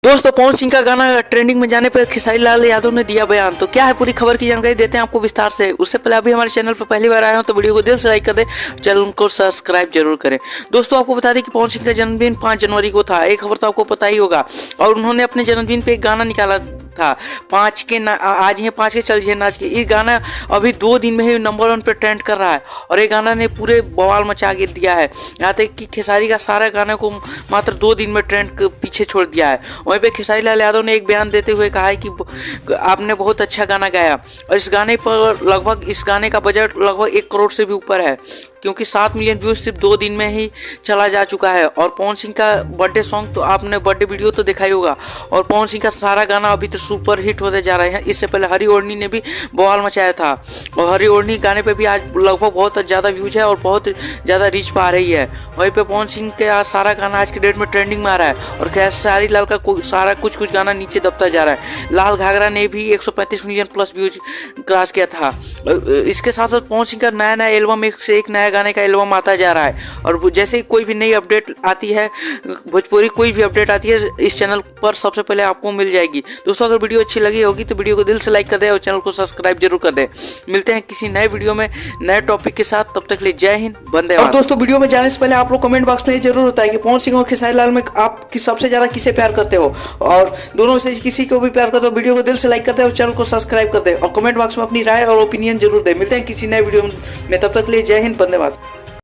दोस्तों पवन सिंह का गाना ट्रेंडिंग में जाने पर खेसारी लाल यादव ने दिया बयान। तो क्या है पूरी खबर की जानकारी देते हैं आपको विस्तार से। उससे पहले अभी हमारे चैनल पर पहली बार आए हो तो वीडियो को दिल से लाइक कर दे, चैनल को सब्सक्राइब जरूर करें। दोस्तों आपको बता दें कि पवन सिंह का जन्मदिन 5 जनवरी को था। एक खबर तो आपको पता ही होगा। और उन्होंने अपने जन्मदिन पे एक गाना निकाला था, आज ही 5 के चल जे नाच के। ये गाना अभी 2 दिन में ही नंबर 1 पे ट्रेंड कर रहा है और ये गाना ने पूरे बवाल मचा के दिया है। यहाँ तक कि खेसारी का सारा गाना को मात्र 2 दिन में ट्रेंड पीछे छोड़ दिया है। वहीं पे खेसारी लाल यादव ने एक बयान देते हुए कहा है कि आपने बहुत अच्छा गाना गाया और इस गाने का बजट लगभग 1 करोड़ से भी ऊपर है, क्योंकि 7 मिलियन व्यूज सिर्फ 2 दिन में ही चला जा चुका है। और पवन सिंह का बर्थडे सॉन्ग तो आपने बर्थडे वीडियो तो देखा ही होगा। और पवन सिंह का सारा गाना अभी तो सुपर हिट होते जा रहे हैं। इससे पहले हरी ओढ़नी ने भी बवाल मचाया था और हरी ओढ़नी गाने पे भी आज लगभग बहुत ज़्यादा व्यूज है और बहुत ज़्यादा रीच पा रही है। वहीं पे पवन सिंह का सारा गाना आज के डेट में ट्रेंडिंग में आ रहा है और खेसारी लाल का सारा कुछ गाना नीचे दबता जा रहा है। लाल घाघरा ने भी 135 मिलियन प्लस व्यूज क्रॉस किया था। इसके साथ साथ पवन सिंह का नया एल्बम, एक से एक नया गाने का एल्बम आता जा रहा है। और जैसे कोई भी नई अपडेट आती है, भोजपुरी कोई भी अपडेट आती है, इस चैनल पर सबसे पहले आपको मिल जाएगी। दोस्तों अगर वीडियो अच्छी लगी होगी तो वीडियो को दिल से लाइक कर दे और चैनल को सब्सक्राइब जरूर कर दे। मिलते हैं किसी नए वीडियो में नए टॉपिक के साथ, तब तक के लिए जय हिंद, वंदे मातरम। और दोस्तों वीडियो में जाने से पहले आप लोग कमेंट बॉक्स में ये जरूर बताइए कि पवन सिंह और खेसारी लाल में आप सबसे ज्यादा किसे प्यार करते हो, और दोनों में से किसी को भी प्यार करते हो वीडियो को दिल से लाइक कर दे और चैनल को सब्सक्राइब कर दे और कमेंट बॉक्स में अपनी राय और ओपिनियन जरूर दे। मिलते हैं किसी नए वीडियो में, तब तक के लिए जय हिंद, वंदे मातरम।